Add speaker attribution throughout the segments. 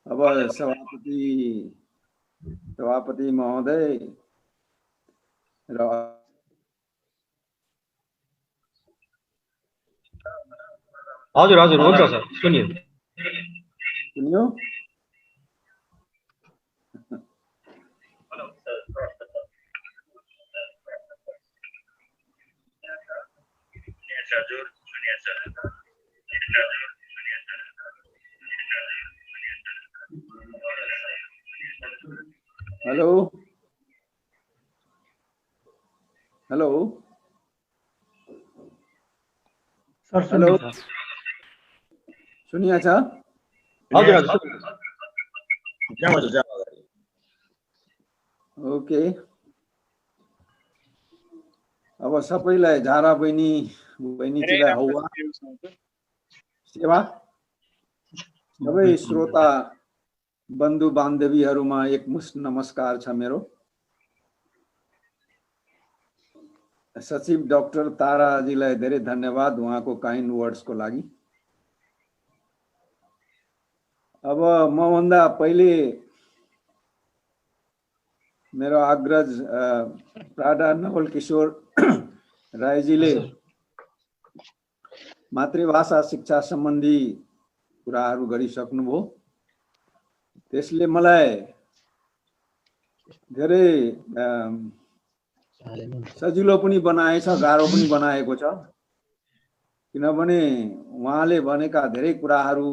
Speaker 1: अब सभापति महोदय र
Speaker 2: हजुर हजुर हुन्छ सर, सुनियो।
Speaker 1: सुनियो? हेलो हेलो
Speaker 3: सर
Speaker 1: हेलो
Speaker 3: सुनिन्छ।
Speaker 1: सुनिया छ?
Speaker 2: हजुर हजुर
Speaker 1: ओके। अब सबैलाई झारा बहिनीजीलाई हौवा सेवा, सबै श्रोता बन्धु बान्धवीहरूमा एकमुष्ट नमस्कार छ मेरो। सचिव डाक्टर ताराजीलाई धेरै धन्यवाद उहाँको काइन्ड वर्ड्सको लागि। अब मभन्दा पहिले मेरो अग्रज प्राडा नवल किशोर राईजीले मातृभाषा शिक्षा सम्बन्धी कुराहरू गरिसक्नुभयो। त्यसले मलाई धेरै सजिलो पनि बनाएछ, गाह्रो पनि बनाएको छ। किनभने उहाँले भनेका धेरै कुराहरू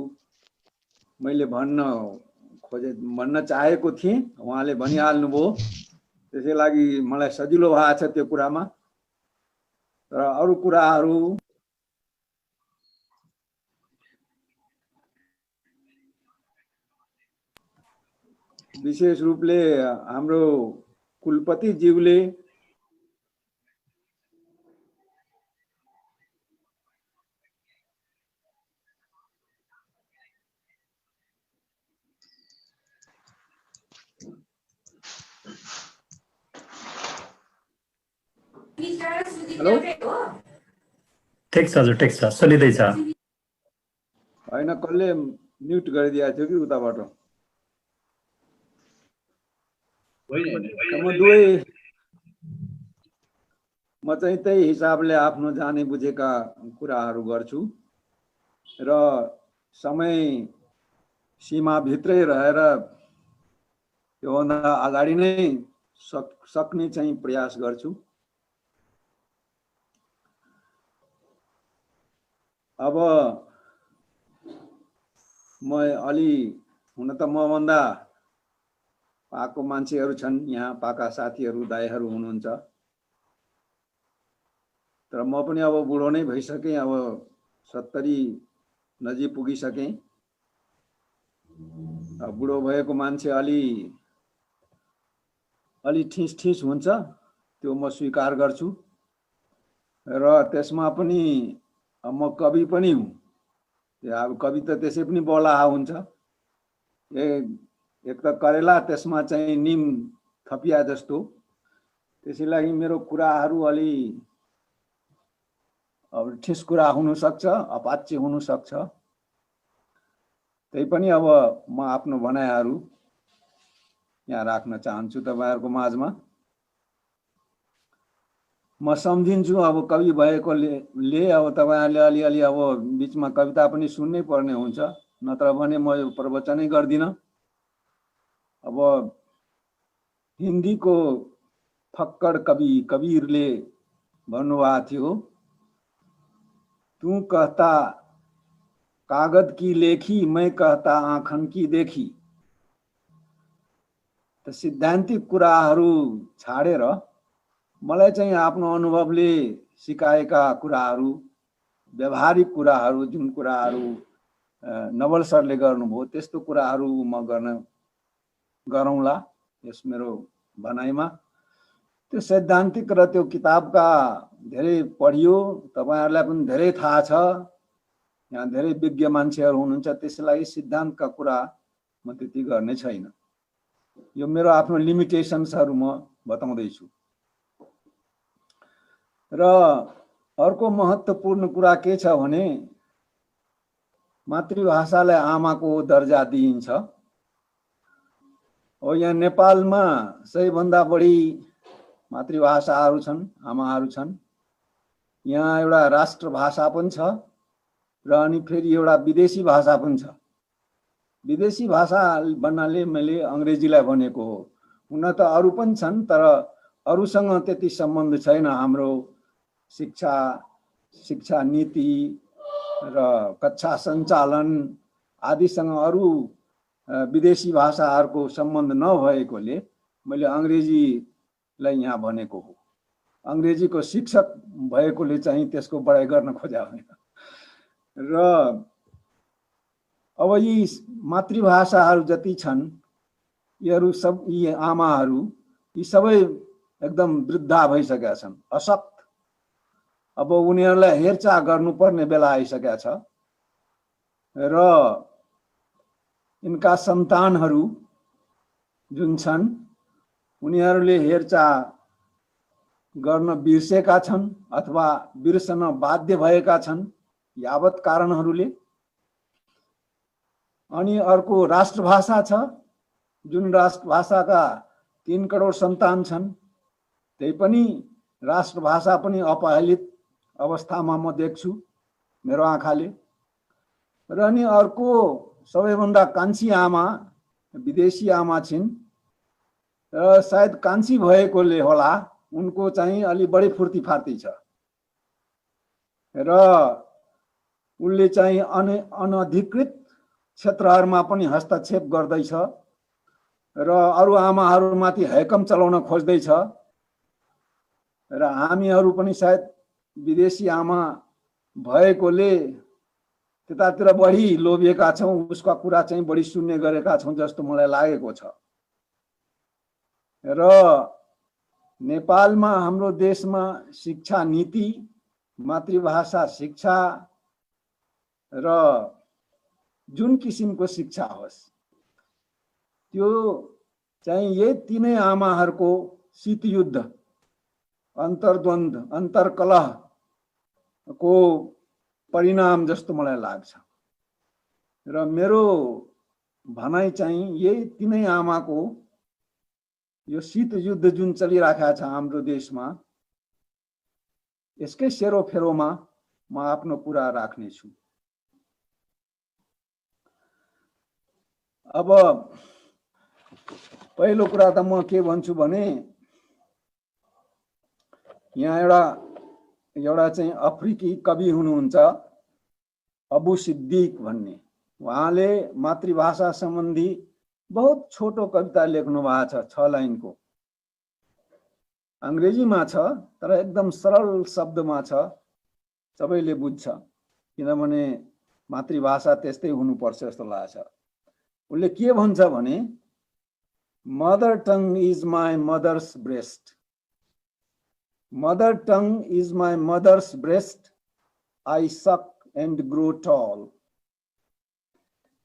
Speaker 1: मैले भन्न चाहेको थिएँ, उहाँले भनिहाल्नुभयो। त्यसै लागि मलाई सजिलो भएको छ त्यो कुरामा। र अरू कुराहरू विशेष रूपले हाम्रो कुलपति ज्यूले हेलो
Speaker 3: ठिक छ हजुर, ठिक छ, सुनिँदैछ।
Speaker 1: होइन, कसले म्युट गरिदिएको थियो कि उताबाट? म चाहिँ त्यही हिसाबले आफ्नो जाने बुझेका कुराहरू गर्छु र समय सीमाभित्रै रहेर त्योभन्दा अगाडि नै सक्ने चाहिँ प्रयास गर्छु। अब म अलि हुन त मभन्दा पाको मान्छेहरू छन् यहाँ, पाका साथीहरू दाइहरू हुनुहुन्छ। तर म पनि अब बुढो नै भइसकेँ, अब 70 नजिक पुगिसकेँ। बुढो भएको मान्छे अलि ठिस हुन्छ, त्यो म स्वीकार गर्छु। र त्यसमा पनि म कवि पनि हुँ। अब कवि त त्यसै पनि बोलाहा हुन्छ। एक त करेला, त्यसमा चाहिँ निम थपिया जस्तो। त्यसै लागि मेरो कुराहरू अलि अब ठिस कुरा हुन सक्छ, अपाच्य हुन सक्छ। त्यही पनि अब म आफ्नो भनाइहरू यहाँ राख्न चाहन्छु तपाईहरुको माझमा। म सम्झिन्छु अब कवि भएकोले अब तपाईहरुले अलिअलि अब बीचमा कविता पनि सुन्नै पर्ने हुन्छ, नत्र भने म यो प्रवचनै गर्दिन। अब हिन्दीको फक्कड कवि कबीरले भन्नुभएको थियो, तू कहता कागज की लेखी, मैं कहता आँखन की देखी। त सिद्धान्तिक कुराहरू छाडेर मलाई चाहिँ आफ्नो अनुभवले सिकाएका कुराहरू, व्यवहारिक कुराहरू, जुन कुराहरू नवल सरले गर्नुभयो त्यस्तो कुराहरू म गरौँला यस मेरो भनाइमा। त्यो सैद्धान्तिक र त्यो किताबका धेरै पढियो, तपाईहरुलाई पनि धेरै थाहा छ, यहाँ धेरै विज्ञ मान्छेहरू हुनुहुन्छ, त्यसलाई सिद्धान्तका कुरा म त्यति गर्ने छैन। यो मेरो आफ्नो लिमिटेशन्सहरू म बताउँदै छु। र अर्को महत्त्वपूर्ण कुरा के छ भने मातृभाषालाई आमाको दर्जा दिइन्छ। हो यहाँ नेपालमा सबैभन्दा बढी मातृभाषाहरू छन्, आमाहरू छन्। यहाँ एउटा राष्ट्रभाषा पनि छ र अनि फेरि एउटा विदेशी भाषा पनि छ। विदेशी भाषा भन्नाले मैले अंग्रेजीलाई भनेको हो। हुन त अरू पनि छन् तर अरूसँग त्यति सम्बन्ध छैन। हाम्रो शिक्षा नीति र कक्षा सञ्चालन आदिसँग अरू विदेशी भाषाहरूको सम्बन्ध नभएकोले मैले अंग्रेजीलाई यहाँ भनेको हो। अंग्रेजीको शिक्षक भएकोले चाहिँ त्यसको बढाइ गर्न खोजा होइन। र अब यी मातृभाषाहरू जति छन् यी आमाहरू यी सबै एकदम वृद्धा भइसकेका छन्, अशक्त। अब उनीहरूलाई हेरचाह गर्नुपर्ने बेला आइसकेका छ र यिनका सन्तानहरू जुन छन् उनीहरूले हेरचाह गर्न बिर्सेका छन् अथवा बिर्सन बाध्य भएका छन् यावत कारणहरूले। अनि अर्को राष्ट्रभाषा छ, जुन राष्ट्रभाषाका 3 करोड सन्तान छन्, त्यही पनि राष्ट्रभाषा पनि अपहेलित अवस्थामा म देख्छु मेरो आँखाले। र अनि अर्को सबैभन्दा कान्छी आमा विदेशी आमा छिन् र सायद कान्छी भएकोले होला उनको चाहिँ अलि बढी फुर्तीफार्ती छ र उनले चाहिँ अनधिकृत क्षेत्रहरूमा पनि हस्तक्षेप गर्दैछ र अरू आमाहरूमाथि हैकम चलाउन खोज्दैछ। र हामीहरू पनि सायद विदेशी आमा भएकोले त्यतातिर बढी लोभिएका छौँ, उसका कुरा चाहिँ बढी सुन्ने गरेका छौँ जस्तो मलाई लागेको छ। र नेपालमा हाम्रो देशमा शिक्षा नीति, मातृभाषा शिक्षा र जुन किसिमको शिक्षा होस् त्यो चाहिँ यही तीनै आमाहरूको शीतयुद्ध, अन्तर्द्वन्द्व, अन्तर्कलहको परिणाम जस्तो मलाई लाग्छ। र मेरो भनाइ चाहिँ यही तीनै आमाको यो शीतयुद्ध जुन चलिरहेको छ हाम्रो देशमा, यसकै सेरोफेरोमा म आफ्नो कुरा राख्नेछु। अब पहिलो कुरा त म के भन्छु भने यहाँ एउटा चाहिँ अफ्रिकी कवि हुनुहुन्छ अबु सिद्दिक भन्ने। उहाँले मातृभाषा सम्बन्धी बहुत छोटो कविता लेख्नु भएको छ, 6 लाइनको। अंग्रेजीमा छ तर एकदम सरल शब्दमा छ, सबैले बुझ्छ, किनभने मातृभाषा त्यस्तै हुनुपर्छ जस्तो लाग्छ। उनले के भन्छ भने mother tongue is my mother's breast, mother tongue is my mother's breast, I suck and grow tall,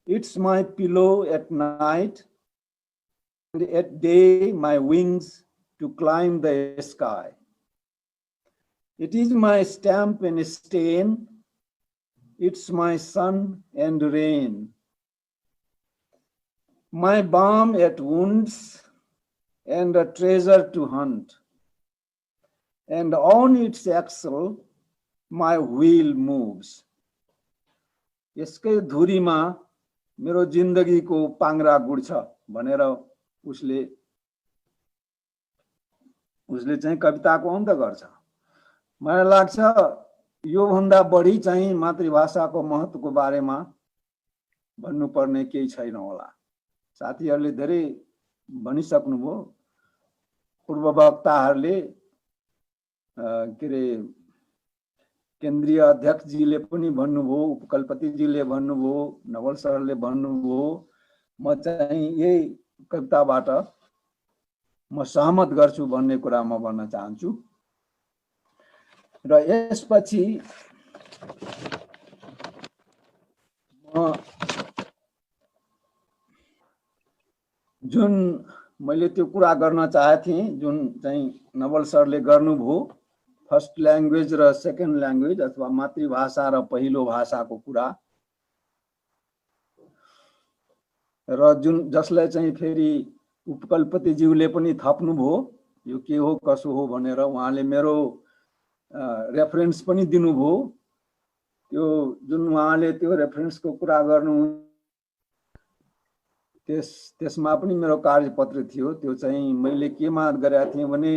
Speaker 1: it's my pillow at night and at day my wings to climb the sky, it is my stamp and stain, it's my sun and rain, my balm at wounds and a treasure to hunt, and on its axle my wheel moves. यसकै धुरीमा मेरो जिन्दगीको पाङ्रा गुड्छ भनेर उसले चाहिँ कविताको अन्त गर्छ। मलाई लाग्छ यो भन्दा बढी चाहिँ मातृभाषाको महत्त्वको बारेमा भन्नुपर्ने केही छैन होला। साथीहरूले धेरै भनिसक्नुभयो, पूर्ववक्ताहरूले के रे केन्द्रीय अध्यक्षजीले पनि भन्नुभयो, उपकुलपतिजीले भन्नुभयो, नवल सरले भन्नुभयो। म चाहिँ यही कविताबाट म सहमत गर्छु भन्ने कुरा म भन्न चाहन्छु। र यसपछि म जुन मैले त्यो कुरा गर्न चाहेको थिएँ, जुन चाहिँ नवल सरले गर्नुभयो, फर्स्ट ल्याङ्ग्वेज र सेकेन्ड ल्याङ्ग्वेज अथवा मातृभाषा र पहिलो भाषाको कुरा, र जुन जसलाई चाहिँ फेरि उपकुलपतिज्यूले पनि थप्नुभयो यो के हो कसो हो भनेर। उहाँले मेरो रेफरेन्स पनि दिनुभयो। त्यो जुन उहाँले त्यो रेफरेन्सको कुरा गर्नु त्यसमा पनि मेरो कार्यपत्र थियो। त्यो चाहिँ मैले केमा गरेका थिएँ भने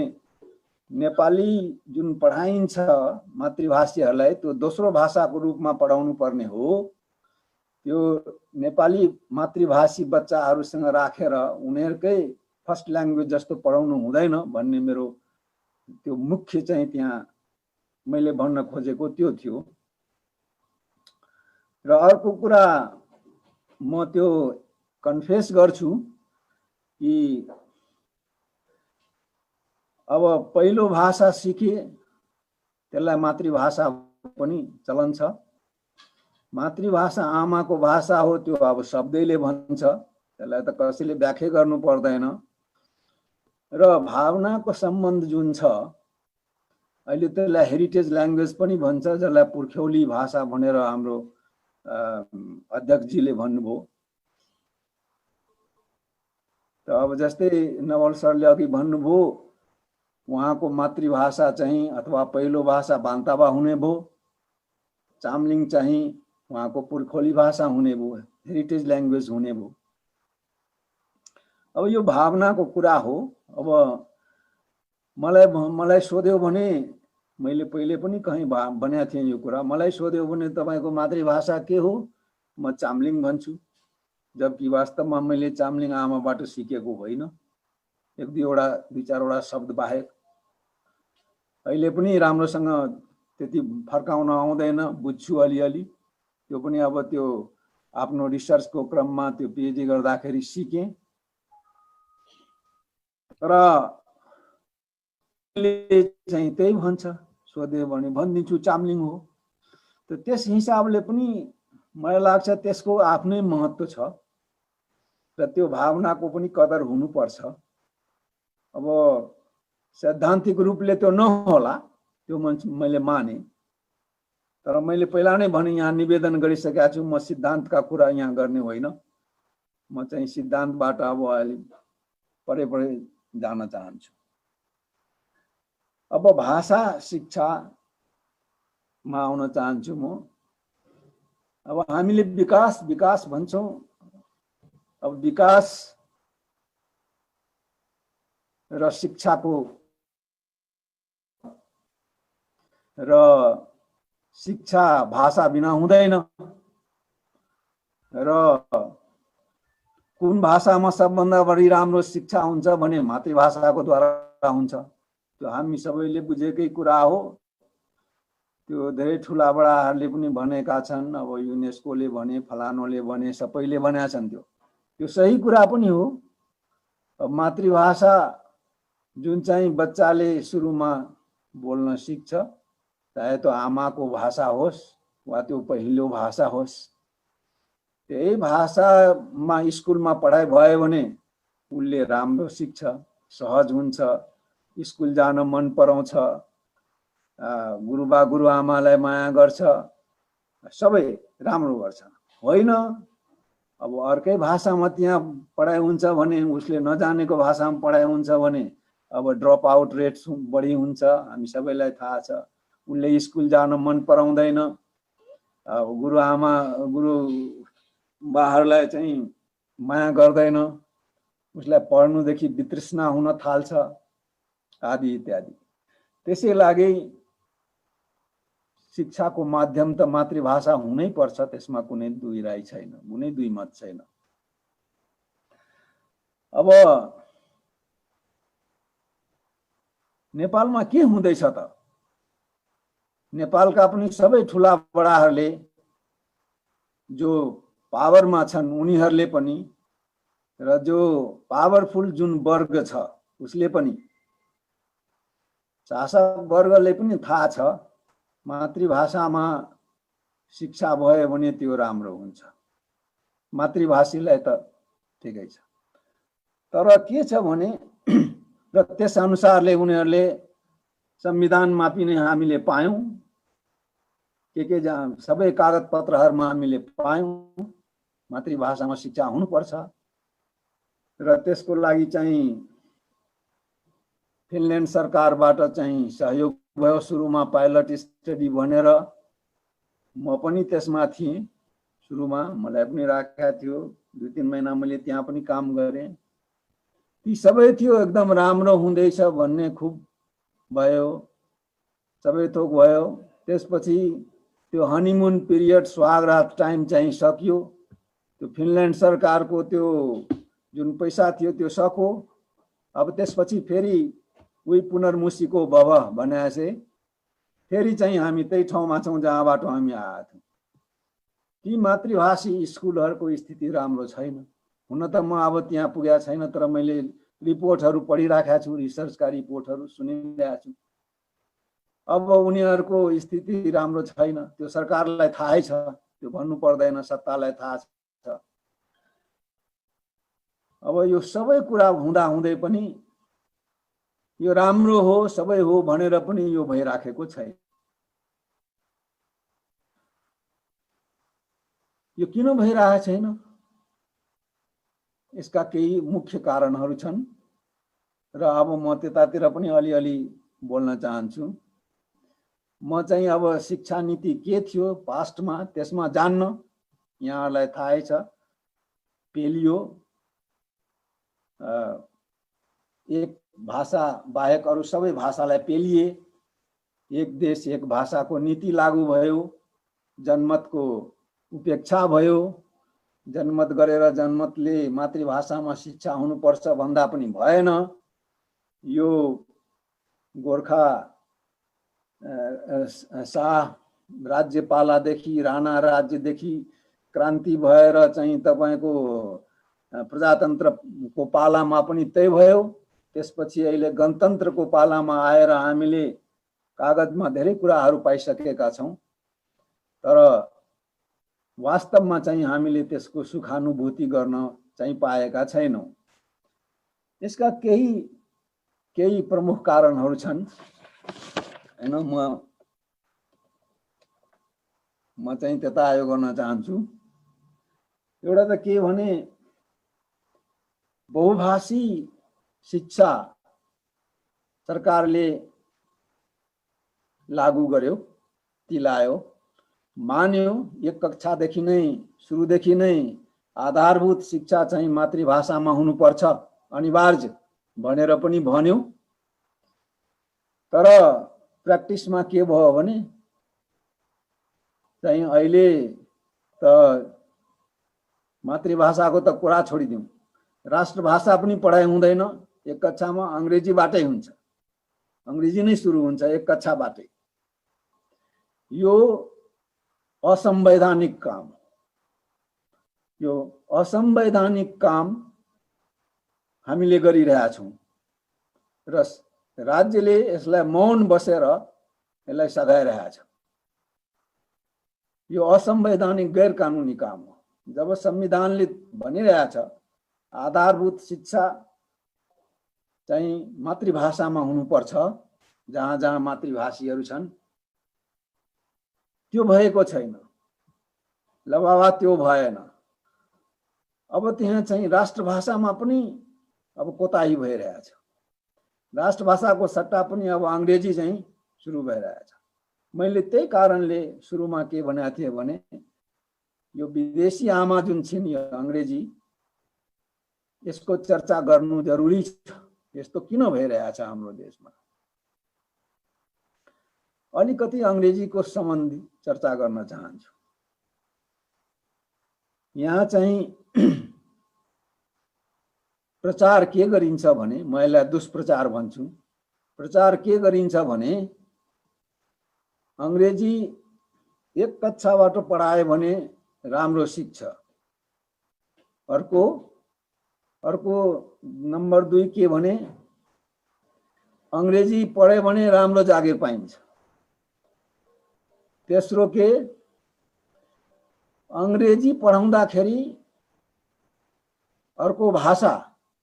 Speaker 1: नेपाली जुन पढाइन्छ मातृभाषीहरूलाई त्यो दोस्रो भाषाको रूपमा पढाउनु पर्ने हो। त्यो नेपाली मातृभाषी बच्चाहरूसँग राखेर उनीहरूकै फर्स्ट ल्याङ्ग्वेज जस्तो पढाउनु हुँदैन भन्ने मेरो त्यो मुख्य चाहिँ त्यहाँ मैले भन्न खोजेको त्यो थियो। र अर्को कुरा म त्यो कन्फेस गर्छु कि अब पहिलो भाषा सिके त्यसलाई मातृभाषा पनि चलन छ। मातृभाषा आमाको भाषा हो त्यो अब शब्दैले भन्छ, त्यसलाई त कसैले व्याख्या गर्नु पर्दैन। र भावनाको सम्बन्ध जुन छ अहिले त्यसलाई हेरिटेज ल्याङ्ग्वेज पनि भन्छ, जसलाई पुर्ख्यौली भाषा भनेर हाम्रो अध्यक्षजीले भन्नुभयो। त अब जस्तै नवल सरले अघि भन्नुभयो उहाँको मातृभाषा चाहिँ अथवा पहिलो भाषा बान्तावा हुने भयो, चामलिङ चाहिँ उहाँको पुर्खौली भाषा हुने भयो, हेरिटेज ल्याङ्ग्वेज हुने भयो। अब यो भावनाको कुरा हो। अब मलाई सोध्यो भने मैले पहिले पनि कहीँ भनेको थिएँ यो कुरा। मलाई सोध्यो भने तपाईँको मातृभाषा के हो, म चामलिङ भन्छु, जबकि वास्तवमा मैले चामलिङ आमाबाट सिकेको होइन, एक दुई चारवटा शब्द बाहेक। अहिले पनि राम्रोसँग त्यति फर्काउन आउँदैन, बुझ्छु अलिअलि। त्यो पनि अब त्यो आफ्नो रिसर्चको क्रममा त्यो पिएचडी गर्दाखेरि सिकेँ। र चाहिँ त्यही भन्छ, सोध्यो भने भनिदिन्छु चामलिङ हो। त त्यस हिसाबले पनि मलाई लाग्छ त्यसको आफ्नै महत्त्व छ र त्यो भावनाको पनि कदर हुनुपर्छ। अब सैद्धान्तिक रूपले त्यो नहोला, त्यो मैले माने, तर मैले पहिला नै भने यहाँ निवेदन गरिसकेका छु, म सिद्धान्तका कुरा यहाँ गर्ने होइन। म चाहिँ सिद्धान्तबाट अब अलि परे जान चाहन्छु। अब भाषा शिक्षामा आउन चाहन्छु म। अब हामीले विकास भन्छौँ। अब विकास र शिक्षाको र शिक्षा भाषा बिना हुँदैन। र कुन भाषामा सबभन्दा बढी राम्रो शिक्षा हुन्छ भने मातृभाषाको द्वारा हुन्छ। त्यो हामी सबैले बुझेकै कुरा हो। त्यो धेरै ठुला बडाहरूले पनि भनेका छन्, अब युनेस्कोले भने, फलानोले भने, सबैले भनेका छन्। त्यो सही कुरा पनि हो। अब मातृभाषा जुन चाहिँ बच्चाले सुरुमा बोल्न सिक्छ, चाहे त्यो आमाको भाषा होस् वा त्यो पहिलो भाषा होस्, त्यही भाषामा स्कुलमा पढाइ भयो भने उसले राम्रो सिक्छ, सहज हुन्छ, स्कुल जान मन पराउँछ, गुरुबा गुरुआमालाई माया गर्छ, सबै राम्रो गर्छ। होइन अब अर्कै भाषामा त्यहाँ पढाइ हुन्छ भने, उसले नजानेको भाषामा पढाइ हुन्छ भने अब ड्रप आउट रेट बढी हुन्छ, हामी सबैलाई थाहा छ। उसले स्कुल जान मन पराउँदैन, गुरुबाहरूलाई चाहिँ माया गर्दैन, उसलाई पढ्नुदेखि वितृष्णा हुन थाल्छ, आदि इत्यादि। त्यसै लागि शिक्षाको माध्यम त मातृभाषा हुनै पर्छ, त्यसमा कुनै दुई राय छैन, कुनै दुई मत छैन। अब नेपालमा के हुँदैछ त? नेपालका पनि सबै ठुला बडाहरूले जो पावरमा छन् उनीहरूले पनि, र जो पावरफुल जुन वर्ग छ उसले पनि, शासक वर्गले पनि थाहा छ मातृभाषामा शिक्षा भयो भने त्यो राम्रो हुन्छ। मातृभाषीलाई त ठिकै छ, तर के छ भने र त्यस अनुसारले उनीहरूले संविधानमा पनि हामीले पायौं, के सबै कागज पत्रहरूमा हामीले पायौं मातृभाषामा शिक्षा हुनुपर्छ। र त्यसको लागि चाहिँ फिनल्यान्ड सरकारबाट चाहिँ सहयोग भयो। सुरुमा पाइलट स्टडी भनेर म पनि त्यसमा थिएँ। सुरुमा मलाई पनि राखेको थियो, 2-3 महिना मैले त्यहाँ पनि काम गरेँ। ती सबै थियो, एकदम राम्रो हुँदैछ भन्ने खुब भयो, सबै थोक भयो। त्यसपछि त्यो हनीमुन पिरियड, स्वागत टाइम चाहिँ सक्यो। त्यो फिनल्यान्ड सरकारको त्यो जुन पैसा थियो त्यो सक्यो। अब त्यसपछि फेरि उही पुनर्मुसीको भव भनेपछि फेरि चाहिँ हामी त्यही ठाउँमा छौँ जहाँबाट हामी आएका थियौँ। ती मातृभाषी स्कुलहरूको स्थिति राम्रो छैन। हुन त म अब त्यहाँ पुगेको छैन, तर मैले रिपोर्टहरू पढिराखेको छु, रिसर्चका रिपोर्टहरू सुनिरहेको छु। अब उनीहरूको स्थिति राम्रो छैन, त्यो सरकारलाई थाहै छ, त्यो भन्नु पर्दैन, सत्तालाई थाहा छ। अब यो सबै कुरा हुँदा हुँदै पनि यो राम्रो हो, सबै हो भनेर पनि यो भइराखेको छैन। यो किन भइरहेको छैन? यसका केही मुख्य कारणहरू छन् र अब म त्यतातिर पनि अलिअलि बोल्न चाहन्छु। म चाहिँ अब शिक्षा नीति के थियो पास्टमा त्यसमा जान्न, यहाँलाई थाहै छ। पेलियो, एक भाषा बाहेक अरू सबै भाषालाई पेलिए, एक देश एक भाषाको नीति लागू भयो, जनमतको उपेक्षा भयो। जनमत गरेर जनमतले मातृभाषामा शिक्षा हुनुपर्छ भन्दा पनि भएन। यो गोर्खा शाह राज्यपालादेखि राणा राज्यदेखि क्रान्ति भएर चाहिँ तपाईको प्रजातन्त्रको पालामा पनि त्यही भयो। त्यसपछि अहिले गणतन्त्रको पालामा आएर हामीले कागजमा धेरै कुराहरू पाइसकेका छौँ, तर वास्तवमा चाहिँ हामीले त्यसको सुखानुभूति गर्न चाहिँ पाएका छैनौँ। यसका केही प्रमुख कारणहरू छन् हैन। म चाहिँ त्यता आयो गर्न चाहन्छु। एउटा त के भने बहुभाषी शिक्षा सरकारले लागू गर्यो, तिलायो, मान्यो। एक कक्षादेखि नै, सुरुदेखि नै आधारभूत शिक्षा चाहिँ मातृभाषामा हुनुपर्छ, अनिवार्य भनेर पनि भन्यो। तर प्र्याक्टिसमा के भयो भने चाहिँ अहिले त मातृभाषाको त कुरा छोडिदिउँ, राष्ट्रभाषा पनि पढाइ हुँदैन। एक कक्षामा अङ्ग्रेजीबाटै हुन्छ, अङ्ग्रेजी नै सुरु हुन्छ एक कक्षाबाटै। यो असंवैधानिक काम, यो असंवैधानिक काम हामीले गरिरहेका छौँ र राज्यले यसलाई मौन बसेर यसलाई सघाइरहेको छ। यो असंवैधानिक गैर कानुनी काम हो। जब संविधानले भनिरहेछ आधारभूत शिक्षा चाहिँ मातृभाषामा हुनुपर्छ, जहाँ जहाँ मातृभाषीहरू छन्, त्यो भएको छैन। ल बाबा त्यो भएन। अब त्यहाँ चाहिँ राष्ट्रभाषामा पनि अब कोताही भइरहेछ। राष्ट्रभाषाको सट्टा पनि अब अङ्ग्रेजी चाहिँ सुरु भइरहेछ। मैले त्यही कारणले सुरुमा के भनेको थिएँ भने यो विदेशी आमा जुन छिन्, यो अङ्ग्रेजी, यसको चर्चा गर्नु जरुरी छ। यस्तो किन भइरहेछ हाम्रो देशमा? अलिकति अङ्ग्रेजीको सम्बन्धी चर्चा गर्न चाहन्छु। यहाँ चाहिँ प्रचार के गरिन्छ भने, म यसलाई दुष्प्रचार भन्छु। प्रचार के गरिन्छ भने अङ्ग्रेजी एक कक्षाबाट पढायो भने राम्रो सिक्छ। अर्को नम्बर 2 के भने अङ्ग्रेजी पढ्यो भने राम्रो जागिर पाइन्छ। तेस्रो के, अङ्ग्रेजी पढाउँदाखेरि अर्को भाषा,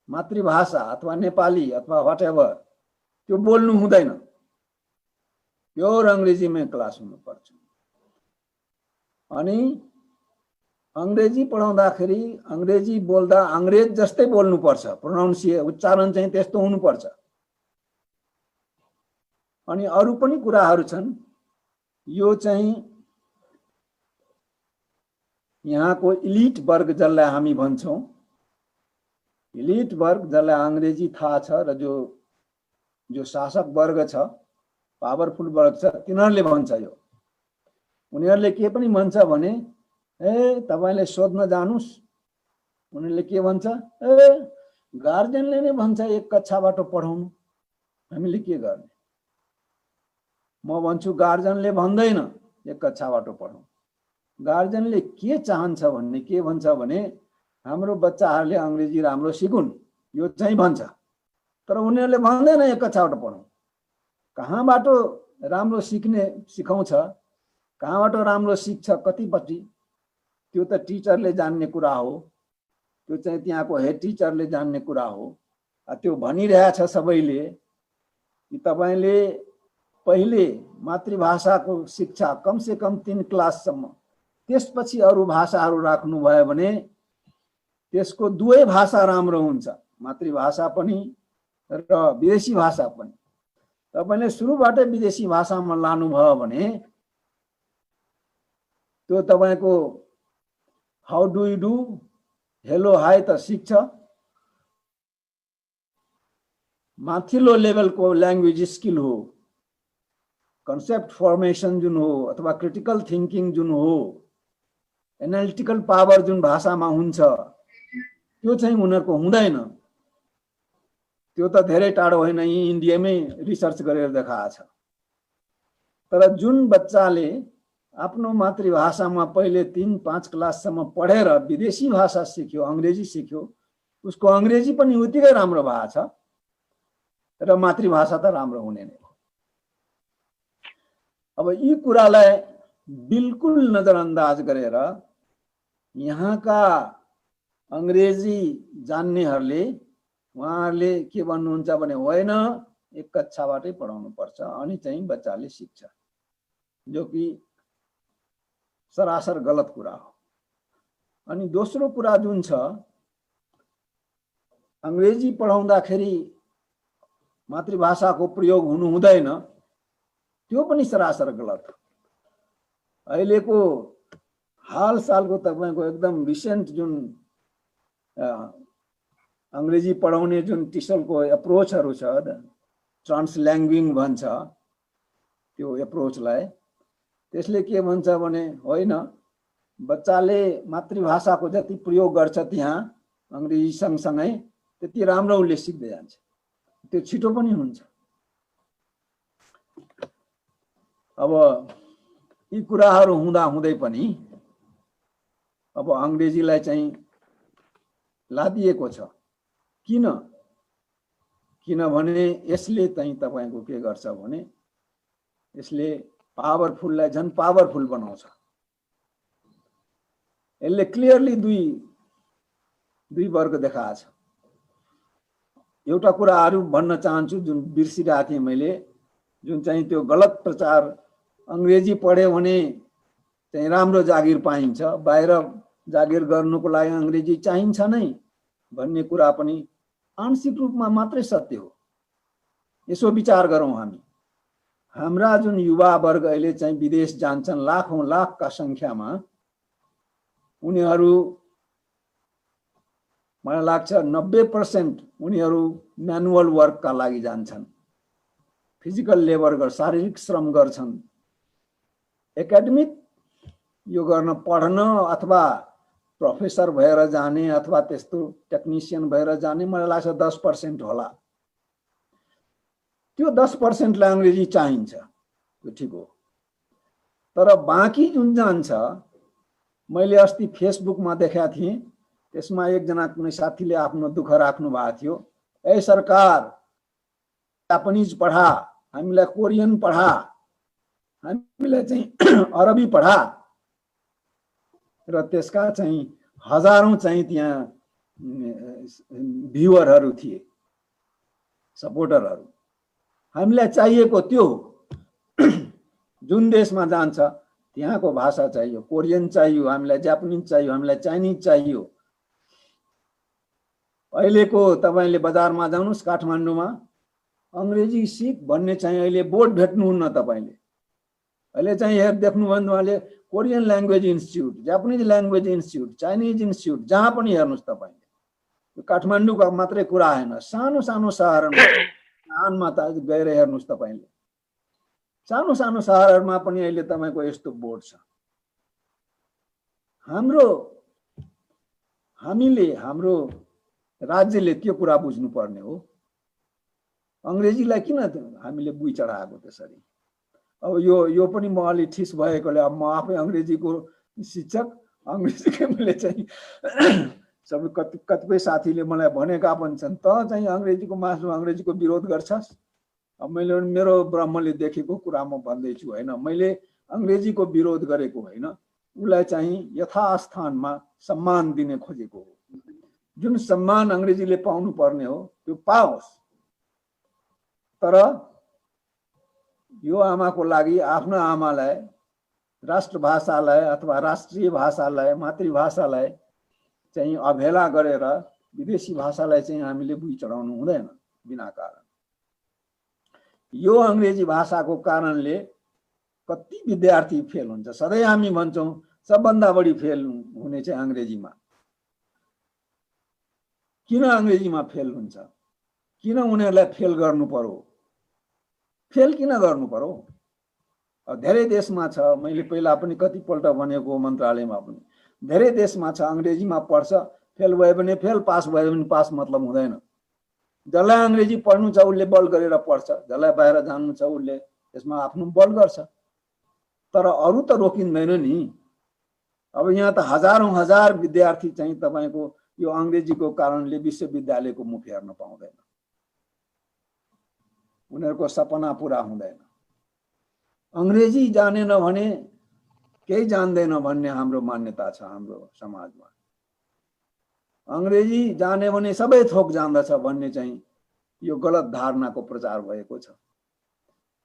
Speaker 1: मातृभाषा अथवा नेपाली अथवा व्हाटएभर त्यो बोल्नु हुँदैन, प्योर अङ्ग्रेजीमै क्लास हुनुपर्छ। अनि अंग्रेजी पढाउँदाखेरि अंग्रेजी बोल्दा अंग्रेज जस्तै बोल्नुपर्छ, प्रोनाउन्सिएसन उच्चारण चाहिँ त्यस्तो हुनुपर्छ। अनि अरु पनि कुराहरू छन्, यो चाहिँ यहाँको इलिट वर्ग जसलाई हामी भन्छौं, इलिट वर्ग जसलाई अंग्रेजी थाहा छ र जो शासक वर्ग छ, पावरफुल वर्ग छ, तिनीहरूले भन्छ यो। उनीहरूले के पनि भन्छ भने तपाईले सोध्न जानुस्, उनीहरूले के भन्छ, गार्जियनले नै भन्छ एक कक्षाबाट पढाउनु, हामीले के गर्ने। म भन्छु गार्जियनले भन्दैन एक कक्षाबाट पढाउनु। गार्जियनले के चाहन्छ भन्ने के भन्छ भने हाम्रो बच्चाहरूले अंग्रेजी राम्रो सिकुन्, यो चाहिँ भन्छ। तर उनीहरूले भन्दैन एक कक्षाबाट पढाउनु। कहाँबाट राम्रो सिकाउँछ, कहाँबाट राम्रो सिक्छ, कतिपट्टि, त्यो त टिचरले जान्ने कुरा हो, त्यो चाहिँ त्यहाँको हेड टिचरले जान्ने कुरा हो। त्यो भनिरहेछ सबैले कि तपाईले पहिले मातृभाषाको शिक्षा कम से कम 3 क्लाससम्म, त्यसपछि अरु भाषाहरू राख्नु भयो भने त्यसको दुवै भाषा राम्रो हुन्छ, मातृभाषा पनि र विदेशी भाषा पनि। तपाईले सुरुबाटै विदेशी भाषामा लानु भयो भने त्यो तपाईको how do you do, hello hi त सिक्छ, माथिल्लो लेभलको ल्याङ्ग्वेज स्किल हो, कन्सेप्ट फर्मेसन जुन हो अथवा क्रिटिकल थिंकिङ जुन हो, एनालिटिकल पावर जुन भाषामा हुन्छ, त्यो चाहिँ उनीहरुको हुँदैन। त्यो त धेरै टाढो होइन, इन्डियामै रिसर्च गरेर देखाएको छ। तर जुन बच्चाले आफ्नो मातृभाषामा पहिले 3-5 क्लाससम्म पढेर विदेशी भाषा सिक्यो, अंग्रेजी सिक्यो, उसको अंग्रेजी पनि उतिकै राम्रो भएको छ र मातृभाषा त राम्रो हुने नै हो। अब यी कुरालाई बिल्कुल नजरअन्दाज गरेर यहाँका अंग्रेजी जान्नेहरूले उहाँहरूले के भन्नुहुन्छ भने होइन एक कक्षाबाटै पढाउनु पर्छ अनि चाहिँ बच्चाले सिक्छ, जो कि सरासर गलत कुरा हो। अनि दोस्रो कुरा जुन छ, अंग्रेजी पढाउँदाखेरि मातृभाषाको प्रयोग हुनु हुँदैन, त्यो पनि सरासर गलत हो। अहिलेको हाल सालको तपाईको एकदम रिसेन्ट जुन अंग्रेजी पढाउने जुन टिचरको एप्रोचहरु छ, ट्रान्सल्याङ्ग्विङ भन्छ त्यो एप्रोचलाई, त्यसले के भन्छ भने होइन बच्चाले मातृभाषाको जति प्रयोग गर्छ त्यहाँ अंग्रेजी सँगसँगै त्यति राम्रो उसले सिक्दै जान्छ, त्यो छिटो पनि हुन्छ। अब यी कुराहरू हुँदा हुँदै पनि अब अंग्रेजीलाई चाहिँ लादिएको छ। किनभने यसले चाहिँ तपाईको के गर्छ भने यसले पावरफुललाई झन् पावरफुल बनाउँछ। यसले क्लियरली दुई वर्ग देखाएको छ। एउटा कुराहरू भन्न चाहन्छु जुन बिर्सिरहेको थिएँ मैले, जुन चाहिँ त्यो गलत प्रचार, अंग्रेजी पढ्यो भने चाहिँ राम्रो जागिर पाइन्छ, बाहिर जागिर गर्नुको लागि अंग्रेजी चाहिन्छ नै भन्ने कुरा पनि आंशिक रूपमा मात्रै सत्य हो। यसो विचार गरौँ हामी, हाम्रा जुन युवा वर्ग अहिले चाहिँ विदेश जान्छन् लाखौं लाखका संख्यामा, उनीहरू मलाई लाग्छ 90% उनीहरू म्यानुअल वर्कका लागि जान्छन्, फिजिकल लेबर शारीरिक श्रम गर्छन्। एकाडेमिक यो गर्न पढ्न अथवा प्रोफेसर भएर जाने अथवा त्यस्तो टेक्निशियन भएर जाने मलाई लाग्छ 10% होला। त्यो 10% लाई अंग्रेजी चाहिन्छ, त्यो ठीक हो। तर बाँकी जुन जान्छ, मैले अस्ति फेसबुकमा देखाएको थिएँ, त्यसमा एकजना कुनै साथीले आफ्नो दुःख राख्नु भएको थियो, ए सरकार जापानिज पढा, हामीलाई कोरियन पढा, हामीलाई चाहिँ अरबी पढा, र त्यसका चाहिँ हजारौं चाहिँ त्यहाँ भ्युअरहरू थिए, सपोर्टरहरू। हामीलाई चाहिएको त्यो जुन देशमा जान्छ त्यहाँको भाषा चाहियो, कोरियन चाहियो, हामीलाई जापानिज चाहियो, हामीलाई चाइनिज चाहियो। अहिलेको तपाईले बजारमा जाउनुस् काठमाडौँमा अंग्रेजी सिक भन्ने चाहिँ अहिले बोर्ड भेट्नुहुन्न तपाईले। अहिले चाहिँ हेर देख्नुभयो भने Korean language institute, Japanese language institute, Chinese institute जहाँ पनि हेर्नुस् तपाईले। यो काठमाडौँको मात्रै कुरा हैन, सानो सानो शहरमा आनमा त गएर हेर्नुस् तपाईले। सानो सानो शहरहरुमा पनि अहिले तपाईको यस्तो बोर्ड छ। हाम्रो राज्यले त्यो कुरा बुझ्नु पर्ने हो। अंग्रेजीलाई किन हामीले बुई चढाएको त्यसरी? अब यो पनि म अलि ठिस भएकोले अब म आफै अंग्रेजीको शिक्षक, अंग्रेजीकै मैले चाहिँ सबै कतिपय साथीले मलाई भनेका पनि छन्, त चाहिँ अंग्रेजीको मासु अंग्रेजीको विरोध गर्छस्। अब मैले मेरो ब्रह्मले देखेको कुरा म भन्दै छु हैन, मैले अंग्रेजीको विरोध गरेको हैन, उलाई चाहिँ यथास्थानमा सम्मान दिने खोजेको हो। जुन सम्मान अंग्रेजीले पाउनु पर्ने हो त्यो पाओस्। तर यो आमाको लागि आफ्नो आमालाई, राष्ट्रभाषालाई अथवा राष्ट्रिय भाषालाई, मातृभाषालाई चाहिँ अवहेला गरेर विदेशी भाषालाई चाहिँ हामीले बुई चढाउनु हुँदैन बिना कारण। यो अंग्रेजी भाषाको कारणले कति विद्यार्थी फेल हुन्छ। सधैँ हामी भन्छौं सबभन्दा बढी फेल हुने चाहिँ अंग्रेजीमा। किन अंग्रेजीमा फेल हुन्छ? किन उनीहरूलाई फेल गर्नु पर्यो? फेल किन गर्नु पर्यो? धेरै देशमा छ, मैले पहिला पनि कतिपल्ट भनेको मन्त्रालयमा पनि, धेरै देशमा छ अंग्रेजीमा पढ्छ, फेल भयो भने फेल, पास भयो भने पास, मतलब हुँदैन। जसलाई अंग्रेजी पढ्नु छ उसले बल गरेर पढ्छ, जसलाई बाहिर जानु छ उसले त्यसमा आफ्नो बल गर्छ। तर अरु त रोकिँदैन नि। अब यहाँ त हजारौं हजार विद्यार्थी चाहिँ तपाईको यो अंग्रेजीको कारणले विश्वविद्यालयको मुख हेर्न पाउँदैन, उनीहरुको सपना पूरा हुँदैन। अंग्रेजी जानेन भने केही जान्दैन भन्ने हाम्रो मान्यता छ हाम्रो समाजमा। अंग्रेजी जाने भने सबै थोक जान्दछ भन्ने चाहिँ यो गलत धारणाको प्रचार भएको छ।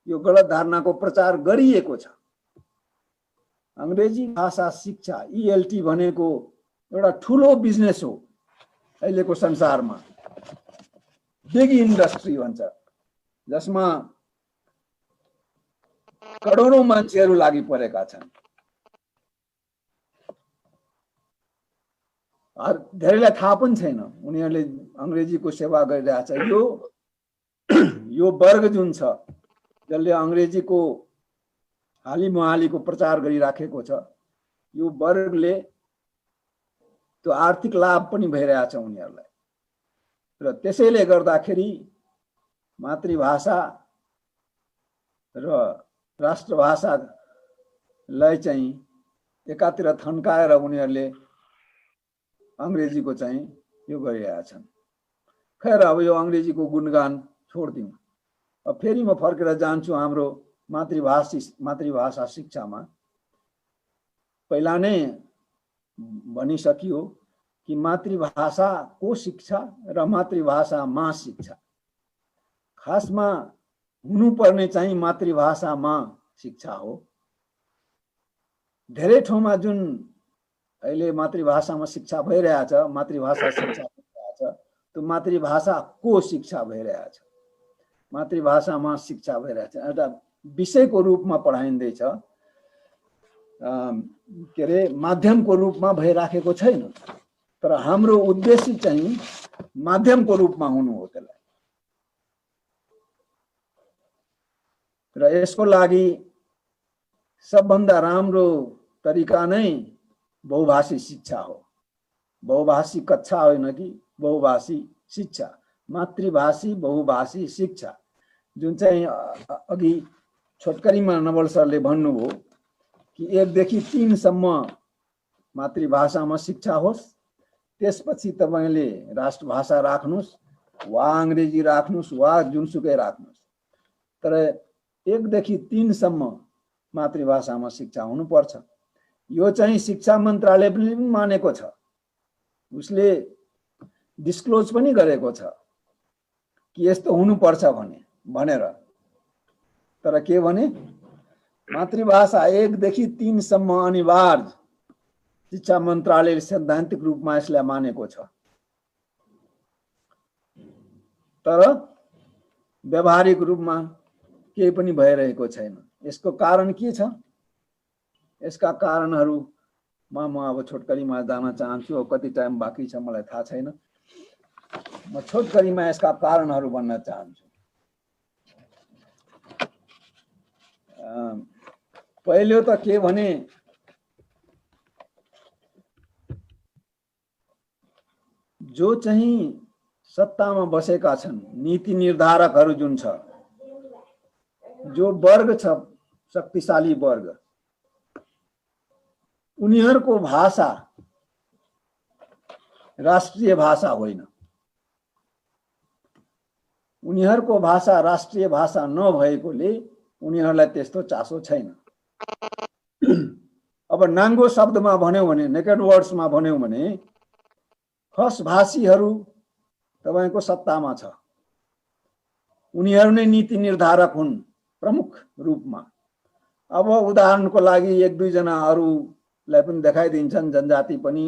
Speaker 1: यो गलत धारणाको प्रचार गरिएको छ। अंग्रेजी भाषा शिक्षा ELT भनेको एउटा ठूलो बिजनेस हो अहिलेको संसारमा। बिग इन्डस्ट्री भन्छ, जसमा करोडौं मान्छेहरू लागि परेका छन्। धेरैलाई थाहा पनि छैन उनीहरूले अंग्रेजीको सेवा गरिरहेछ। यो वर्ग जुन छ जसले अंग्रेजीको हालिमुहालीको प्रचार गरिराखेको छ, यो वर्गले त्यो आर्थिक लाभ पनि भइरहेछ उनीहरूलाई। र त्यसैले गर्दाखेरि मातृभाषा र राष्ट्रभाषालाई चाहिँ एकातिर थन्काएर उनीहरूले अंग्रेजीको चाहिँ यो गरिरहेछन्। खैर अब यो अंग्रेजीको गुणगान छोड्दिउँ। अब फेरि म फर्केर जान्छु हाम्रो मातृभाषा शिक्षामा। पहिला नै भनिसकियो कि मातृभाषाको शिक्षा र मातृभाषामा शिक्षा, खासमा हुनुपर्ने चाहिँ मातृभाषामा शिक्षा हो। धेरै ठाउँमा जुन अहिले मातृभाषामा शिक्षा भइरहेछ, मातृभाषा शिक्षा भइरहेछ, त्यो मातृभाषाको शिक्षा भइरहेछ, मातृभाषामा शिक्षा भइरहेछ। एउटा विषयको रूपमा पढाइँदैछ, के अरे माध्यमको रूपमा भइराखेको छैन। तर हाम्रो उद्देश्य चाहिँ माध्यमको रूपमा हुनु हो त्यसलाई। र यसको लागि सबभन्दा राम्रो तरिका नै बहुभाषी शिक्षा हो। बहुभाषी कक्षा होइन कि बहुभाषी शिक्षा, मातृभाषी बहुभाषी शिक्षा, जुन चाहिँ अघि छोटकरीमा नवल सरले भन्नुभयो कि 1 देखि 3 सम्म मातृभाषामा शिक्षा होस्, त्यसपछि तपाईले राष्ट्रभाषा राख्नुस् वा अंग्रेजी राख्नुस् वा जुनसुकै राख्नुस्, तर 1 देखि 3 सम्म मातृभाषामा शिक्षा हुनुपर्छ। यो चाहिँ शिक्षा मन्त्रालय पनि मानेको छ, उसले डिस्क्लोज पनि गरेको छ कि यस्तो हुनुपर्छ भनेर। तर के भने मातृभाषा 1 देखि 3 सम्म अनिवार्य शिक्षा मन्त्रालयले सैद्धान्तिक रूपमा यसलाई मानेको छ। तर व्यावहारिक रूपमा केही पनि भइरहेको छैन। यसको कारण के छ? यसका कारणहरूमा म अब छोटकरीमा जान चाहन्छु। कति टाइम बाँकी छ मलाई थाहा छैन। म छोटकरीमा यसका कारणहरू भन्न चाहन्छु। पहिलो त के भने जो चाहिँ सत्तामा बसेका छन् नीति निर्धारकहरू जुन छ, जो वर्ग छ शक्तिशाली वर्ग, उनीहरूको भाषा राष्ट्रिय भाषा होइन। उनीहरूको भाषा राष्ट्रिय भाषा नभएकोले उनीहरूलाई त्यस्तो चासो छैन। अब नाङ्गो शब्दमा भन्यौ भने, नेकेड वर्ड्समा भन्यौ भने, खस भाषीहरू तपाईको सत्तामा छ। उनीहरू नै नीति निर्धारक हुन् प्रमुख रूपमा। अब उदाहरणको लागि 1-2 जना अरूलाई पनि देखाइदिन्छन्, जनजाति पनि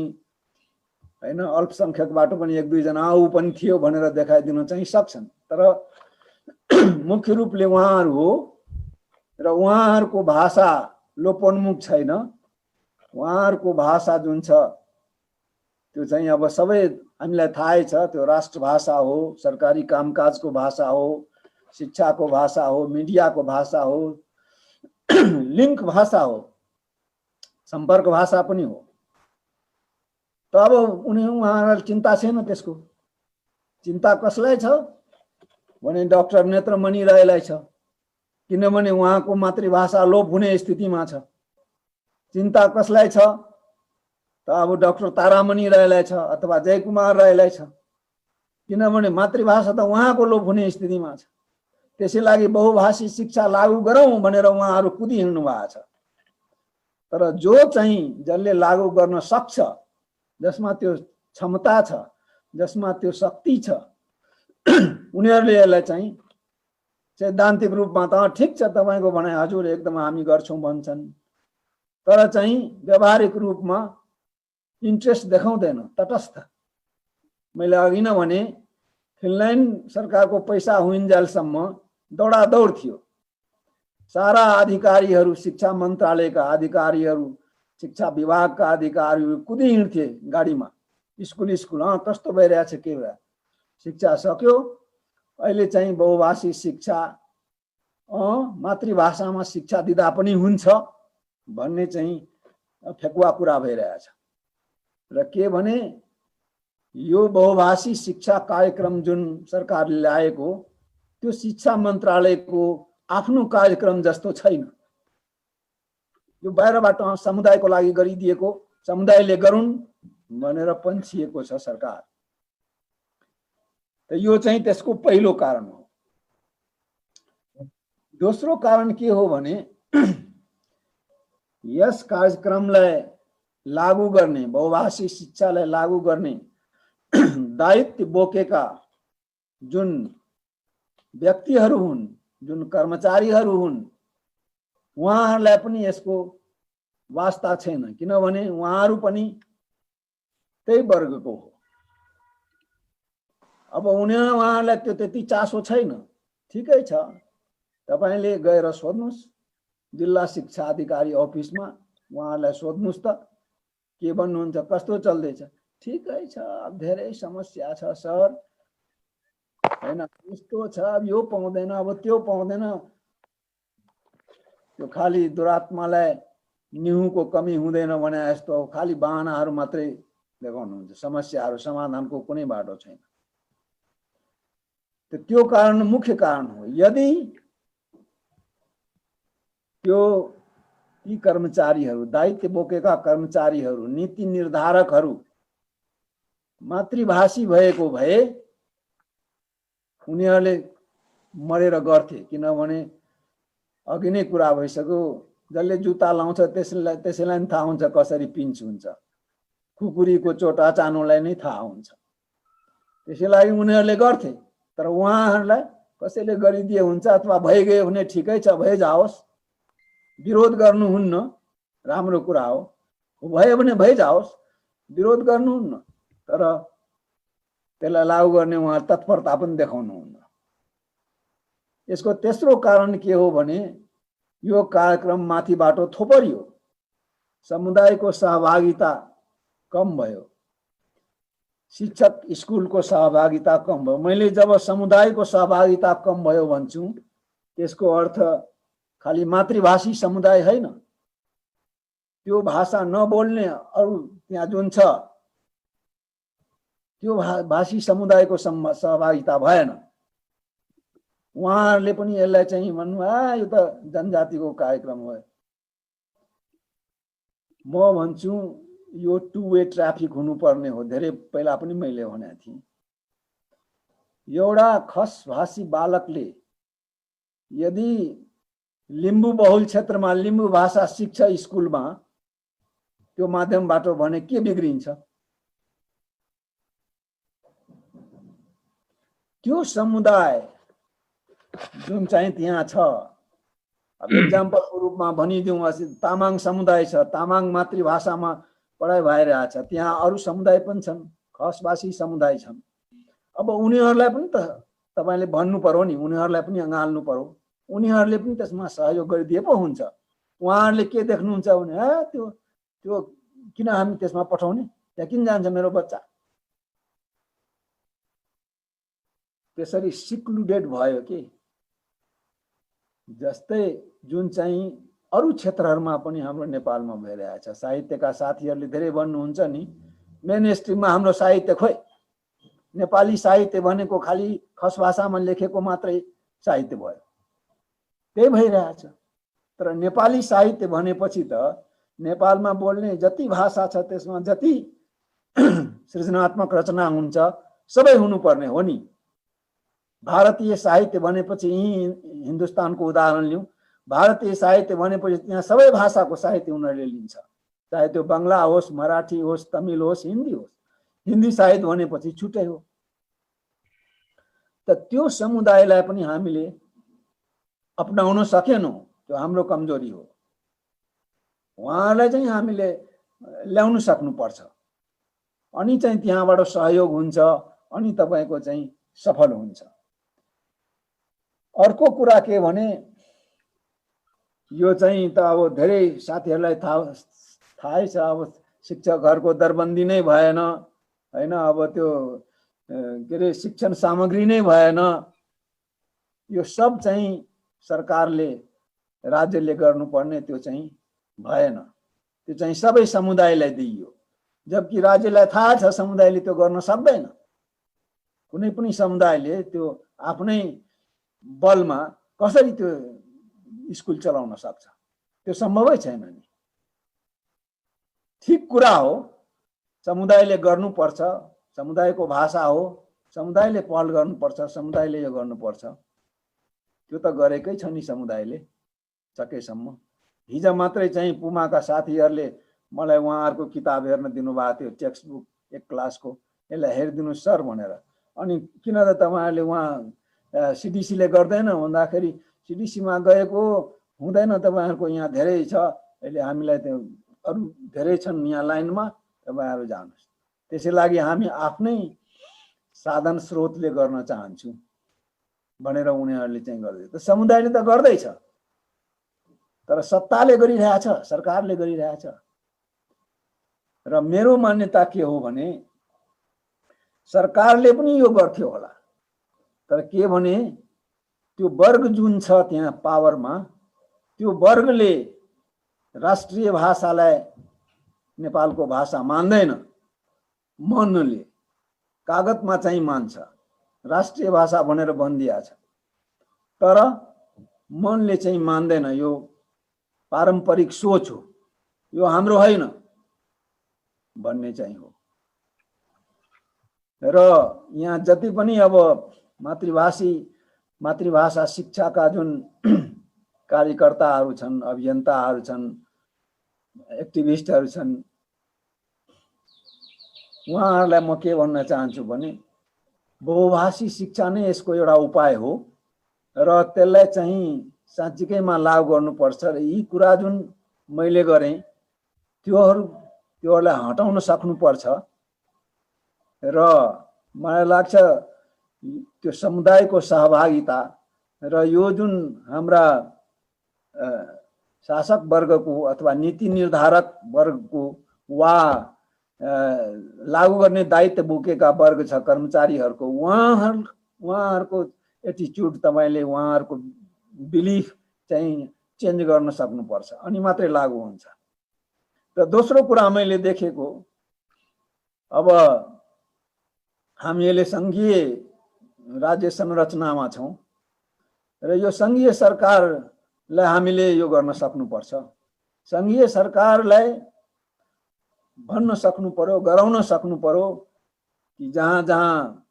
Speaker 1: हैन, अल्पसंख्यकबाट पनि 1-2 जना ऊ पनि थियो भनेर देखाइदिन चाहिँ सक्छन्। तर मुख्य रूपले उहाँहरू हो र उहाँहरूको भाषा लोपोन्मुख छैन। उहाँहरूको भाषा जुन छ त्यो चाहिँ अब सबै हामीलाई थाहै छ, त्यो राष्ट्रभाषा हो, सरकारी कामकाजको भाषा हो, शिक्षाको भाषा हो, मिडियाको भाषा हो, लिङ्क भाषा हो, सम्पर्क भाषा पनि हो। त अब उहाँहरूलाई चिन्ता छैन। त्यसको चिन्ता कसलाई छ भने डाक्टर नेत्रमणि राईलाई छ, किनभने उहाँको मातृभाषा लोप हुने स्थितिमा छ। चिन्ता कसलाई छ त अब डाक्टर तारामणि राईलाई छ अथवा जयकुमार राईलाई छ, किनभने मातृभाषा त उहाँको लोप हुने स्थितिमा छ। त्यसैलागि बहुभाषी शिक्षा लागू गरौँ भनेर उहाँहरू कुदिहिँड्नु भएको छ। तर जो चाहिँ जसले लागू गर्न सक्छ, जसमा त्यो क्षमता छ, जसमा त्यो शक्ति छ, उनीहरूले यसलाई चाहिँ सैद्धान्तिक रूपमा त ठिक छ तपाईको भनाइ हजुर एकदम हामी गर्छौं भन्छन्, तर चाहिँ व्यावहारिक रूपमा इन्ट्रेस्ट देखाउँदैन, तटस्थ। मैले अघि नै भने फिनल्यान्ड सरकारको पैसा हुइन्जेलसम्म दौडादौड थियो। सारा अधिकारीहरू, शिक्षा मन्त्रालयका अधिकारीहरू, शिक्षा विभागका अधिकारीहरू कुदिहिँड्थे गाडीमा, स्कुल कस्तो भइरहेछ के भए। शिक्षा सक्यो, अहिले चाहिँ बहुभाषी शिक्षा मातृभाषामा शिक्षा दिँदा पनि हुन्छ भन्ने चाहिँ फेकुवा कुरा भइरहेछ। र के भने यो बहुभाषी शिक्षा कार्यक्रम जुन सरकारले ल्याएको त्यो शिक्षा मन्त्रालयको आफ्नो कार्यक्रम जस्तो छैन। यो बाहिरबाट समुदायको लागि गरिदिएको, समुदायले गरून् भनेर पन्छिएको छ सरकार। त यो चाहिँ त्यसको पहिलो कारण हो। दोस्रो कारण के हो भने यस कार्यक्रमलाई लागू गर्ने, बहुभाषी शिक्षालाई लागू गर्ने दायित्व बोकेका जुन व्यक्तिहरू हुन्, जुन कर्मचारीहरू हुन्, उहाँहरूलाई पनि यसको वास्ता छैन, किनभने उहाँहरू पनि त्यही वर्गको हो। अब उहाँहरूलाई त्यो त्यति चासो छैन। ठिकै छ, तपाईले गएर सोध्नुस् जिल्ला शिक्षा अधिकारी अफिसमा, उहाँहरूलाई सोध्नुस् त के भन्नुहुन्छ, कस्तो चल्दैछ। ठिकै छ, अब धेरै समस्या छ सर, हैन यस्तो छ, अब यो पाउँदैन, अब त्यो पाउँदैन। त्यो खाली दुरात्मालाई निहुको कमी हुँदैन भने जस्तो खाली बहानाहरू मात्रै देखाउनुहुन्छ, समस्याहरू समाधानको कुनै बाटो छैन। त्यो कारण मुख्य कारण हो। यदि त्यो ती कर्मचारीहरू, दायित्व बोकेका कर्मचारीहरू, नीति निर्धारकहरू मातृभाषी भएको भए उनीहरूले मरेर गर्थे, किनभने अघि नै कुरा भइसक्यो, जसले जुत्ता लाउँछ त्यसैलाई नि थाहा हुन्छ कसरी पिन्च हुन्छ, खुकुरीको चोटा चानुलाई नै थाहा हुन्छ। त्यसैलाई उनीहरूले गर्थे। तर उहाँहरूलाई कसैले गरिदिए हुन्छ अथवा भइगयो भने ठिकै छ, भइजाओस्, विरोध गर्नुहुन्न, राम्रो कुरा हो, भयो भने भइजाओस्, विरोध गर्नुहुन्न, तर त्यसलाई लागू गर्ने उहाँ तत्परता पनि देखाउनुहुन्न। यसको तेस्रो कारण के हो भने यो कार्यक्रम माथिबाट थोपरियो, समुदायको सहभागिता कम भयो, शिक्षक स्कुलको सहभागिता कम भयो। मैले जब समुदायको सहभागिता कम भयो भन्छु, त्यसको अर्थ खाली मातृभाषी समुदाय होइन, त्यो भाषा नबोल्ने अरू त्यहाँ जुन छ त्यो भाषी समुदायको सहभागिता भएन। उहाँहरूले पनि यसलाई चाहिँ भन्नु यो त जनजातिको कार्यक्रम हो। म भन्छु यो टु वे ट्राफिक हुनुपर्ने हो। धेरै पहिला पनि मैले भनेको थिएँ, एउटा खस भाषी बालकले यदि लिम्बू बहुल क्षेत्रमा लिम्बू भाषा शिक्षा स्कुलमा त्यो माध्यमबाट भने के बिग्रिन्छ? त्यो समुदाय जुन चाहिँ त्यहाँ छ, अब इक्जाम्पलको रूपमा भनिदिउँ, तामाङ समुदाय छ, तामाङ मातृभाषामा पढाइ भइरहेछ, त्यहाँ अरू समुदाय पनि छन्, खसभाषी समुदाय छन्। अब उनीहरूलाई पनि त तपाईले भन्नु पर्यो नि, उनीहरूलाई पनि अँगाल्नु पर्यो, उनीहरूले पनि त्यसमा सहयोग गरिदिए पो हुन्छ। उहाँहरूले के देख्नुहुन्छ भने त्यो त्यो किन हामी त्यसमा पठाउने, त्यहाँ किन जान्छ मेरो बच्चा? त्यसरी सिक्लुडेड भयो कि जस्तै जुन चाहिँ अरू क्षेत्रहरूमा पनि हाम्रो नेपालमा भइरहेछ। साहित्यका साथीहरूले धेरै भन्नुहुन्छ नि, मेन स्ट्रिममा हाम्रो साहित्य खोइ, नेपाली साहित्य भनेको खालि खस भाषामा लेखेको मात्रै साहित्य भयो, त्यही भइरहेछ। तर नेपाली साहित्य भनेपछि त नेपालमा बोल्ने जति भाषा छ त्यसमा जति सृजनात्मक रचना हुन्छ सबै हुनुपर्ने हो नि। भारतीय साहित्य भनेपछि हिन्दुस्तानको उदाहरण लिउँ, भारतीय साहित्य भनेपछि त्यहाँ सबै भाषाको साहित्य उनीहरूले लिन्छ, चाहे त्यो बङ्गला होस्, मराठी होस्, तमिल होस्, हिन्दी होस्। हिन्दी साहित्य भनेपछि छुट्टै हो। त त्यो समुदायलाई पनि हामीले अपनाउन सकेनौँ, त्यो हाम्रो कमजोरी हो। उहाँहरूलाई चाहिँ हामीले ल्याउन सक्नुपर्छ, अनि चाहिँ त्यहाँबाट सहयोग हुन्छ, अनि तपाईको चाहिँ सफल हुन्छ। अर्को कुरा के भने यो चाहिँ त अब धेरै साथीहरूलाई थाहै छ, अब शिक्षकहरूको दरबन्दी नै भएन हैन, अब त्यो के अरे शिक्षण सामग्री नै भएन। यो सब चाहिँ सरकारले राज्यले गर्नुपर्ने त्यो चाहिँ भएन, त्यो चाहिँ सबै समुदायलाई दिइयो। जबकि राज्यलाई थाहा छ समुदायले त्यो गर्न सक्दैन, कुनै पनि समुदायले त्यो आफ्नै बलमा कसरी त्यो स्कुल चलाउन सक्छ, त्यो सम्भवै छैन नि। ठिक कुरा हो, समुदायले गर्नुपर्छ, समुदायको भाषा हो, समुदायले पहल गर्नुपर्छ, समुदायले यो गर्नुपर्छ। त्यो त गरेकै छ नि समुदायले सकेसम्म। हिजो मात्रै चाहिँ पुमाका साथीहरूले मलाई उहाँहरूको किताब हेर्न दिनुभएको थियो, टेक्स्ट बुक एक क्लासको, यसलाई हेरिदिनु सर भनेर। अनि किन त तपाईँहरूले उहाँ सिडिसीले गर्दैन भन्दाखेरि सिडिसीमा गएको हुँदैन, तपाईँहरूको यहाँ धेरै छ, अहिले हामीलाई त्यो अरू धेरै छन् यहाँ लाइनमा, तपाईँहरू जानुहोस्। त्यसै लागि हामी आफ्नै साधन स्रोतले गर्न चाहन्छु भनेर उनीहरूले चाहिँ गर्दै, त समुदायले त गर्दैछ, तर सत्ताले गरिरहेछ, सरकारले गरिरहेछ। र मेरो मान्यता के हो भने सरकारले पनि यो गर्थ्यो होला, तर के भने त्यो वर्ग जुन छ त्यहाँ पावरमा, त्यो वर्गले राष्ट्रिय भाषालाई नेपालको भाषा मान्दैन। मनले कागजमा चाहिँ मान्छ, राष्ट्रिय भाषा भनेर भनिदिया छ, तर मनले चाहिँ मान्दैन। यो पारम्परिक सोच हो, यो हाम्रो होइन भन्ने चाहिँ हो। र यहाँ जति पनि अब मातृभाषा शिक्षाका जुन कार्यकर्ताहरू छन्, अभियन्ताहरू छन्, एक्टिभिस्टहरू छन्, उहाँहरूलाई म के भन्न चाहन्छु भने बहुभाषी शिक्षा नै यसको एउटा उपाय हो, र त्यसलाई चाहिँ साँच्चीकैमा लागू गर्नुपर्छ र यी कुरा जुन मैले गरेँ त्योहरूलाई हटाउन सक्नुपर्छ र मलाई लाग्छ त्यो समुदायको सहभागिता र यो जुन हाम्रा शासक वर्गको अथवा नीति निर्धारक वर्गको वा लागू गर्ने दायित्व बोकेका वर्ग छ कर्मचारीहरूको उहाँहरूको एटिट्युड तपाईले उहाँहरूको बिलिफ चाहिँ चेन्ज गर्न सक्नुपर्छ अनि मात्रै लागू हुन्छ। र दोस्रो कुरा मैले देखेको अब हामीले संघीय राज्य संरचनामा छौं र यो संघीय सरकारलाई हामीले यो गर्न सक्नुपर्छ। संघीय सरकारलाई भन्न सक्नु पर्यो, गराउन सक्नु पर्यो कि जहाँ जहाँ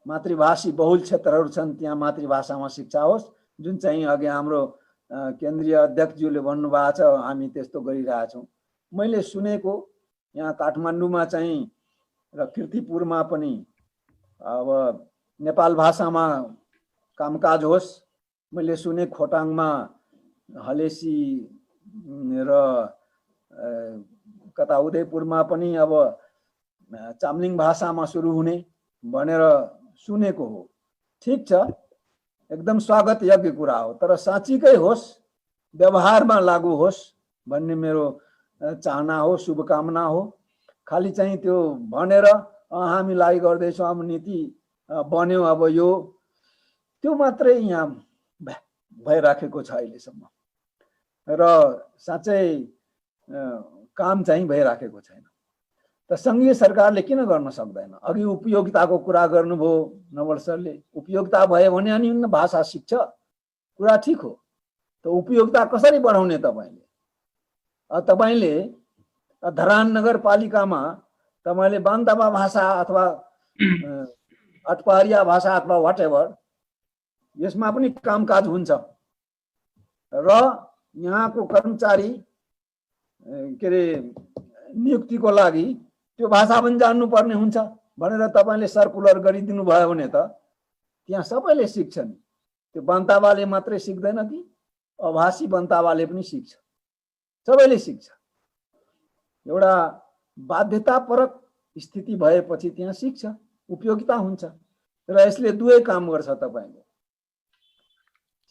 Speaker 1: मातृभाषी बहुल क्षेत्रहरू छन् त्यहाँ मातृभाषामा शिक्षा होस्, जुन चाहिँ अघि हाम्रो केन्द्रीय अध्यक्षज्यूले भन्नुभएको छ हामी त्यस्तो गरिरहेछौँ। मैले सुनेको यहाँ काठमाडौँमा चाहिँ र कीर्तिपुरमा पनि अब नेपाल भाषामा कामकाज होस्। मैले सुने खोटाङमा हलेसी र कता उदयपुरमा पनि अब चामलिङ भाषामा सुरु हुने भनेर सुनेको हो। ठीक छ, एकदम स्वागत योग्य कुरा हो, तर साँच्चीकै होस्, व्यवहारमा लागू होस् भन्ने मेरो चाहना हो, शुभकामना हो। खाली चाहिँ त्यो भनेर हामी लागि गर्दैछौँ, अब नीति बन्यो अब यो त्यो मात्रै यहाँ भइराखेको छ अहिलेसम्म र साँच्चै काम चाहिँ भइराखेको छैन। त संघीय सरकारले किन गर्न सक्दैन? अघि उपयोगिताको कुरा गर्नुभयो नवल सरले। उपयोगिता भयो भने अनि भाषा सिक्छ, कुरा ठिक हो। त उपयोगिता कसरी बढाउने? तपाईले धरान नगरपालिकामा तपाईले बान्तावा भाषा अथवा अटपहरिया भाषा अथवा व्हाटएभर यसमा पनि कामकाज हुन्छ र यहाँको कर्मचारी के अरे नियुक्तिको लागि त्यो भाषा पनि जान्नुपर्ने हुन्छ भनेर तपाईले सर्कुलर गरिदिनु भयो भने त त्यहाँ सबैले सिक्छन्। त्यो बान्तावाले मात्रै सिक्दैन कि अभाषी बान्तावाले पनि सिक्छ, सबैले सिक्छ। एउटा बाध्यतापरक स्थिति भएपछि त्यहाँ शिक्षा उपयोगिता हुन्छ र यसले दुवै काम गर्छ। तपाईले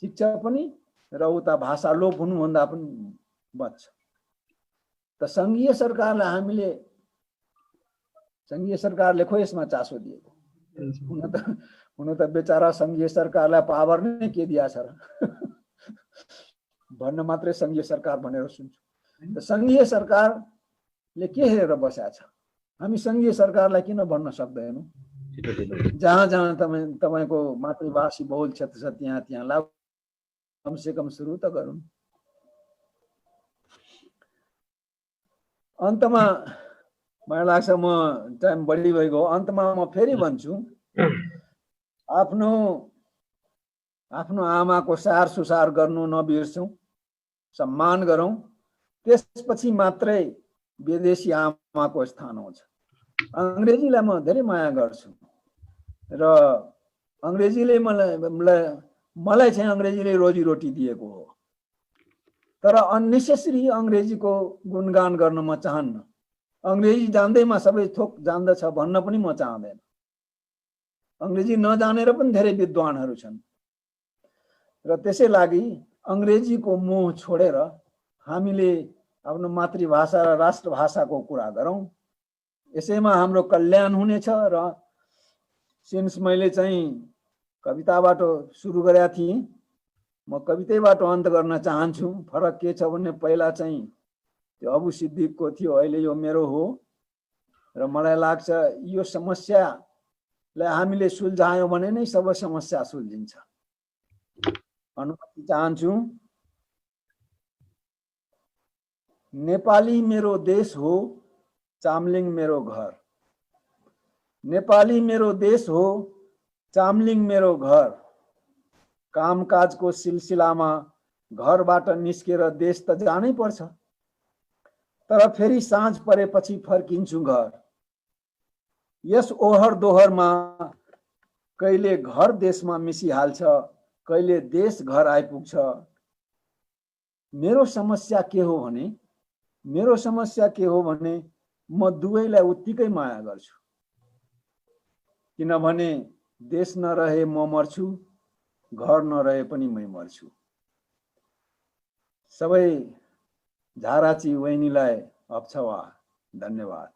Speaker 1: शिक्षा पनि र उता भाषा लोप हुनुभन्दा पनि बच्छ। त संघीय सरकारले खो यसमा चासो दिएको? हुन त बेचारा संघीय सरकारलाई पावर नै के दिया छ र भन्न मात्रै संघीय सरकार भनेर सुन्छु। त संघीय सरकारले के हेरेर बसेको छ? हामी संघीय सरकारलाई किन भन्न सक्दैनौँ? जहाँ जहाँ तपाईको मातृभाषी बहुल क्षेत्र छ त्यहाँ त्यहाँ लागू कम से कम सुरु त गरौँ। अन्तमा मलाई लाग्छ म टाइम बढी भइगयो, अन्तमा म फेरि भन्छु आफ्नो आमाको स्याहार सुसार गर्नु नबिर्सौँ, सम्मान गरौँ, त्यसपछि मात्रै विदेशी आमाको स्थान आउँछ। अंग्रेजीलाई म धेरै माया गर्छु र अंग्रेजीले मलाई चाहिँ अंग्रेजीले रोजीरोटी दिएको हो, तर अननेसेसरी अंग्रेजीको गुणगान गर्न म चाहन्न। अंग्रेजी जान्दैमा सबै थोक जान्दछ भन्न पनि म चाहदैन। अंग्रेजी नजानेर पनि धेरै विद्वानहरू छन् र त्यसै लागि अंग्रेजीको मोह छोडेर हामीले आफ्नो मातृभाषा र राष्ट्रभाषाको कुरा गरौँ। यसैमा हाम्रो कल्याण हुनेछ। र सिन्स मैले चाहिँ कविताबाट सुरु गरेका थिएँ, म कवितैबाट अन्त गर्न चाहन्छु। फरक के छ भने पहिला चाहिँ त्यो अबु सिद्दिकको थियो, अहिले यो मेरो हो र मलाई लाग्छ यो समस्यालाई हामीले सुल्झायौँ भने नै सबै समस्या सुल्झिन्छ। अनुमति चाहन्छु। नेपाली मेरो देश हो, चामलिङ मेरो घर। नेपाली मेरो देश हो, चामलिङ मेरो घर। कामकाजको सिलसिलामा घरबाट निस्केर देश त जानै पर्छ, तर फेरि साँझ परेपछि फर्किन्छु घर। यस ओहर दोहरमा कहिले घर देशमा मिसिहाल्छ, कहिले देश घर आइपुग्छ। मेरो समस्या के हो भने म दुवैलाई उत्तिकै माया गर्छु, किनभने देश नरहे म मर्छु, घर नरहे पनि मै मर्छु। सबै झाराची वहिनीलाई अप्छवा। धन्यवाद।